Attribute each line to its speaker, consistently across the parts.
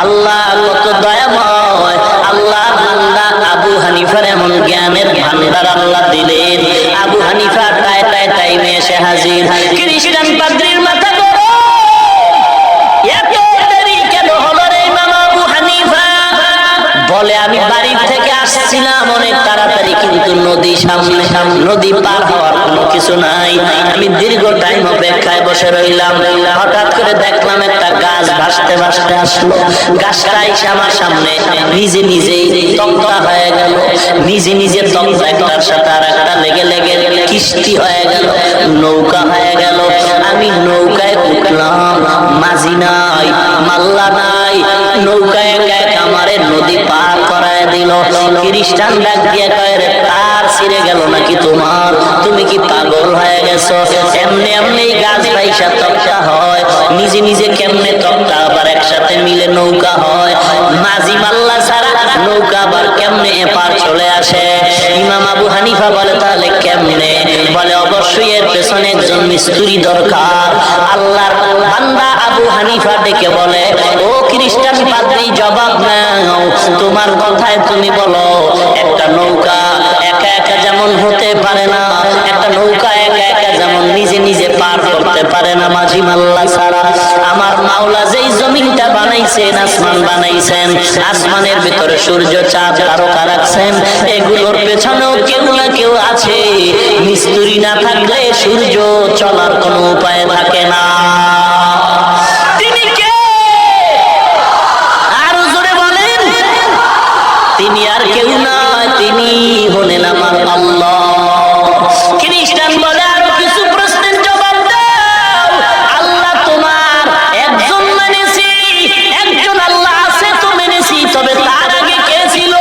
Speaker 1: আল্লাহ কত দয়াময়। আল্লাহ বান্দা আবু হানিফার এমন জ্ঞানের ভান্ডার আল্লাহ দিলেন। আবু হানিফা টাইমে এসে হাজির। খ্রিস্টান পাদ্রীর মাথা গরম, এত দেরি কেন হলো রে ইমাম আবু হানিফা? বলে আমি বাড়ি থেকে আসছিলাম অনেক তাড়াতাড়ি, কিন্তু নদী সামনে, নদী পার হওয়ার কোনো কিছু নাই। আমি দীর্ঘ টাইম অপেক্ষায় বসে রইলাম। হঠাৎ করে দেখলাম একটা গাছ ভাসতে ভাসতে আসলো। গাছটা এসে আমার সামনে নিজে নিজেই তক্তা হয়ে গেল। নিজে নিজে তক্তা একটার সাথে আর একটা লেগে লেগে কিস্তি হয়ে গেল, নৌকা হয়ে গেল। আমি নৌকায় উঠলাম, মাঝি নাই, মাল্লা নাই, নৌকায় আমারে নদী পার করায় দিল। খ্রিস্টান ডাক দিয়ে কয়, রে তার ছিঁড়ে গেল নাকি তোমার? তুমি কি পাগল হয়ে গেছো? এমনি এমনি গাছ ভাইসা তক্তা হয়, নিজে নিজে কেমনে তক্তা আবার একসাথে মিলে নৌকা হয়? মাঝি মাল্লা ছাড়া নৌকা আবার কেমনে এপার চলে আসে? ইমাম আবু হানিফা বলে, তাহলে কেমনে? বলে, অবশ্যই এর পেছনে একজন মিস্ত্রি দরকার। আল্লাহর বান্দা আবু হানিফা ডেকে বলে, ও খ্রিস্টান পাদ্রী, জবাব নাও। তোমার কথায় তুমি বলো একটা নৌকা একা একা যেমন হতে পারে না, একটা নৌকা একা একা যেমন নিজে নিজে পার করতে পারে না মাঝি মাল্লা ছাড়া, আমার মাওলা যেই জমিনটা বানাইছেন, আসমান বানাইছেন, আসমানের ভিতরে সূর্য চাঁদ তারকা রাখছেন, এগুলোর পেছনেও কেউ না কেউ আছে। মিস্ত্রি না থাকলে সূর্য চলার কোনো উপায় থাকে না। তিনি কে? আরো জোরে বলেন। তিনি আর কেউ নয়, তিনি হলেন আমার আল্লাহ। খ্রিস্টান বলে, আরো কিছু প্রশ্নের জবাব দাও। আল্লাহ তোমার একজন মেনেছি, একজন আল্লাহ আছে তো মেনেছি, তবে তার আগে কে ছিল?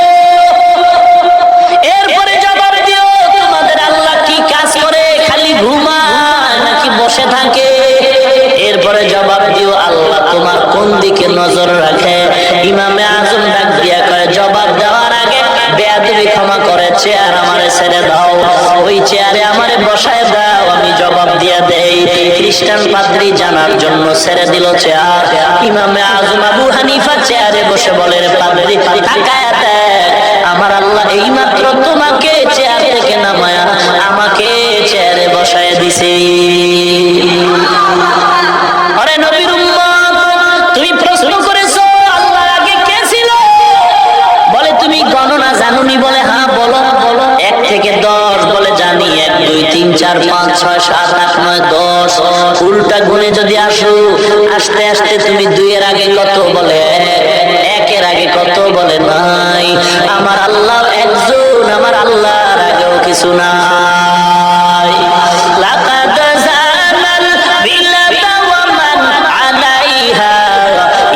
Speaker 1: এরপরে জবাব দিও, তোমাদের আল্লাহ কি কাজ করে? খালি ঘুমায় নাকি বসে থাকে? এরপরে জবাব দিও, আল্লাহ তোমার কোন দিকে নজর রাখে? ইমামে আজম ডাক দিয়া কয়, জবাব দেওয়ার আগে বেয়াদবি ক্ষমা করে চেয়ার আমারে ছেড়ে দাও, ওই চেয়ারে আমারে বসায় দাও, আমি জবাব দিয়া দেই। খ্রিস্টান পাদ্রী জানার জন্য ছেড়ে দিল চেয়ার। ইমামে আজম আবু হানিফা চেয়ারে বসে বলে, রে পাদ্রী, তাকায়া দেখ, আমার আল্লাহ এইমাত্র তোমাকে চেয়ার থেকে নামায়া আমাকে চেয়ারে বসায় দিছে। আরে নবীর উম্মত, তুমি প্রশ্ন করেছো আল্লাহ আগে কে ছিল? বলে, তুমি গণনা জানুনি? বলে, হ্যাঁ বলো। 1 থেকে 10 বলে, জানি। 1 2 3 4 5 6 7 8 9 10। উল্টা গুণে যদি আসো, আস্তে আস্তে তুমি 2 এর আগে কত? বলে 1 এর আগে কত? বলে নাই। আমার আল্লাহ একজন, আমার আল্লাহর আগেও কিছু নাই। লাকাদ জানাল বিলাদা ওয়া মান আলাইহা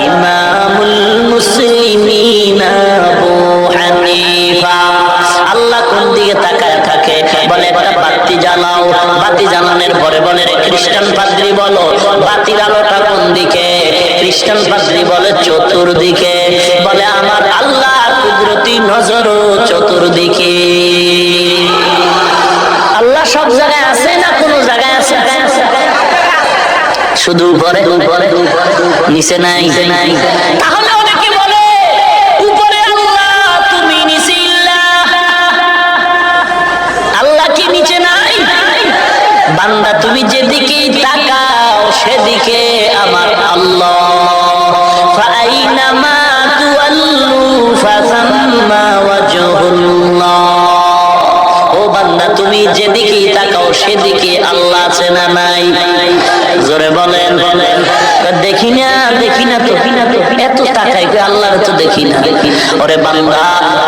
Speaker 1: ইমামুল মুসলিমিনা আবু হানিফা। আল্লাহ কোন দিকে তাকায় থাকে? বলে, একটা বাতি জ্বালাও। বাতি জ্বালানোর পরে বলে, রে খ্রিস্টান পাদ্রী বলো, বাতির আলোটা কোন দিকে? খ্রিস্টান পাদ্রী বলে, চতুর্দিকে। বলে, আমার আল্লাহ কুদরতি নজরও চতুর্দিকে। আল্লাহ সব জায়গায় আছে না কোন জায়গায় আছে? শুধু উপরে, নিচে নাই। তাহলে অনেকে বলে উপরে আল্লাহ, তুমি নিচে ইল্লাহ। আল্লাহ কি নিচে নাই? বান্দা তুমি যেদিকেই তাকাও সেদিকে আমার আল্লাহ। ফাআইনামা তুওয়াল্লু ফাসাম্মা ওয়াজহুল্লাহ। ও বান্দা, তুমি যেদিকেই তাকাও সেদিকে আল্লাহ আছে না নাই? জোরে বলেন। দেখি না, দেখি না তো, এত তাকাই আল্লাহর তো দেখি না। ওরে বান্দা,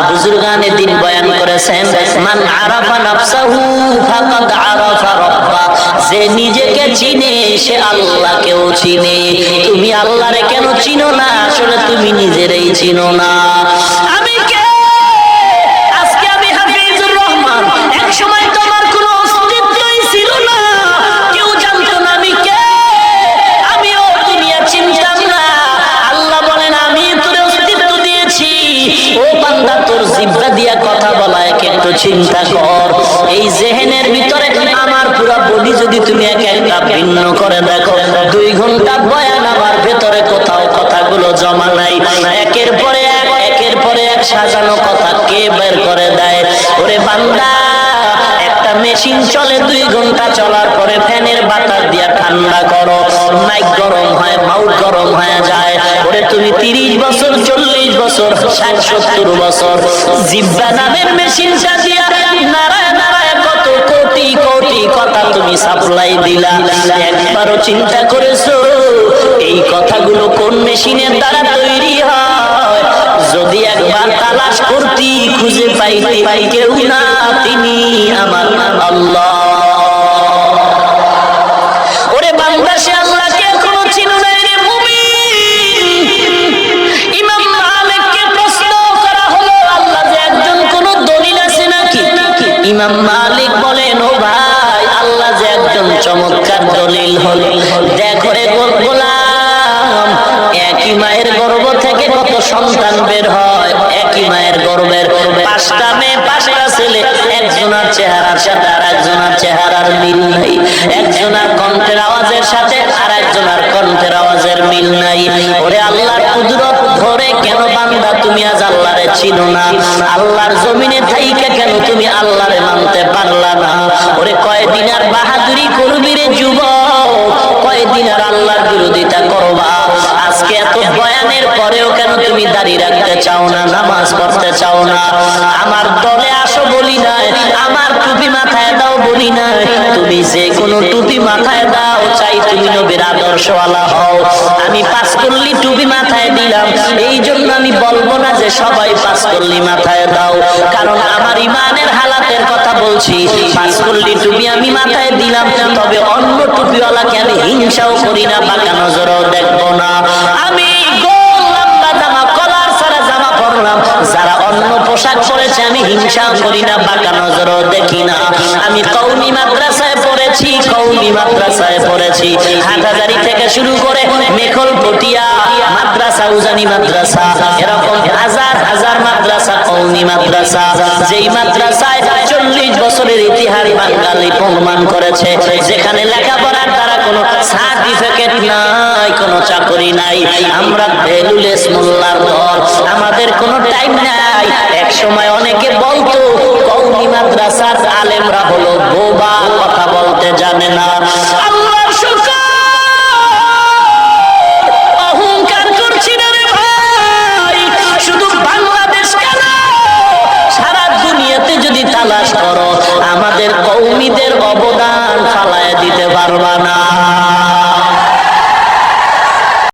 Speaker 1: বুজুর্গানে দিন বয়ান করেছেন, মান আরাফা নাফসাহু ফাকাদ আরাফা রাব্বা। যে নিজেকে চিনে সে আল্লাহকেও চিনে। তুমি আল্লাহরে কেন চিনো না? আসলে তুমি নিজেরই চিনো না। আমি কে? আজকে আমি হাফিজুর রহমান। এক সময় তোমার কোনো অস্তিত্বই ছিল না, কেউ জানতো না আমি কে। আমিও দুনিয়া চিনতাম না। আল্লাহ বলেন, আমি তোর অস্তিত্ব দিয়েছি। ও বান্দা, তোর জিহ্বা দিয়া কথা বলা একটু চিন্তা কর। এই জেহেনের ভিতরে আমার পুরো বডি যদি তুমি এক একটা ভিন্ন করে দেখো, 2 ঘন্টা বয়ান আমার ভেতরে কোথাও কথা কথাগুলো জমা নাই, একের পরে এক সাজানো কথা কে বের করে দেয়? ওরে বান্দা, একটা মেশিন চলে 2 ঘন্টা, চলার পরে ফ্যানের বাতাস দিয়া ঠান্ডা করো, মাইক গরম হয়, মাউথ গরম হয়ে যায়। ওরে তুমি 30 বছর, 40 বছর, 60-70 বছর জিহ্বা নামের মেশিনটা দিয়া নাড়ায় নাড়ায় কত কোটি কোটি কথা তুমি সাপ্লাই দিলা। একবারও চিন্তা করেছো এই কথাগুলো কোন মেশিনের দ্বারা তৈরি হয়? যদি একবার তালাশ করতি, খুঁজে পাইতে কেউ না, তিনি আমার আল্লাহ। ওরে বান্দা, সে আল্লাহকে এখনো চিনো না রে মুমিন। ইমাম মালিককে প্রশ্ন করা হলো, আল্লাহ যে একজন, কোন দলিল আছে নাকি? ইমাম মালিক বলেন, ও ভাই, আল্লাহ যে একজন চমৎকার দলিল হল। দেখো রে গোলাম, একই মায়ের গর্ভ থেকে কত সন্তান বের হয়, একই মায়ের গর্ভের 5টা মেয়ে 5টা ছেলে, একজনের চেহারার সাথে আর একজনের চেহারার মিল নাই, একজনের কণ্ঠের আওয়াজের সাথে আর একজনের কণ্ঠের আওয়াজের মিল নাই। ওরে আল্লাহর কুদরত ধরে কেন বান্দা তুমি আজ আল্লাহরে চিনো না? আল্লাহর জমিনে থাইকা কেন তুমি আল্লাহরে মানতে পারলা না? ওরে কয়দিন আর বাহাদুরি করবি রে যুবক, কয়দিন আর আল্লাহর বিরোধিতা করবা? আজকে এত বয়ানের পরেও কেন তুমি দাড়ি রাখতে চাও না, নামাজ পড়তে চাও না? আমার দলে আসো বলি নাই, আমার টুপি মাথায় দাও বলি নাই, তুমি যে কোনো টুপি মাথায় দাও, চাই তুমি নবীর আদর্শওয়ালা হও। আমি 5 কল্লি টুপি মাথায় দিলাম, এই জন্য আমি বলবো না যে সবাই 5 কল্লি মাথায় দাও, কারণ আমার ইমানের হালাতের কথা বলছি। 5 কল্লি টুপি আমি মাথায় দিলাম, তবে অন্য টুপিওয়ালাকে আমি হিংসাও করি না, বাঁকা নজরেও দেখবো না। আমি গোল লম্বা জামা, কলার ছাড়া জামা পরলাম, যারা অন্য পোশাক পরেছে আমি হিংসা করি না, বাঁকা নজরও দেখি না। আমি কওমি মাদ্রাসায় পড়েছি, কওমি মাদ্রাসায় পড়েছি, হাটহাজারী থেকে শুরু করে মেখল পটিয়া মাদ্রাসা, উজানি মাদ্রাসা, এরকম হাজার হাজার মাদ্রাসা, কওমি মাদ্রাসা, যেই মাদ্রাসায় 40 বছরের ইতিহাস বাঙালি প্রমাণ করেছে, যেখানে লেখাপড়ার দ্বারা কোনো সার্টিফিকেট নাই, কোনো চাকরি নাই। আমরা বেলুলেস মোল্লার দল, আমাদের কোনো টাইম নাই। এক সময় অনেকে বলতো কওমি মাদ্রাসার আলেমরা হলো বোবা, কথা বলতে জানে না। আল্লাহর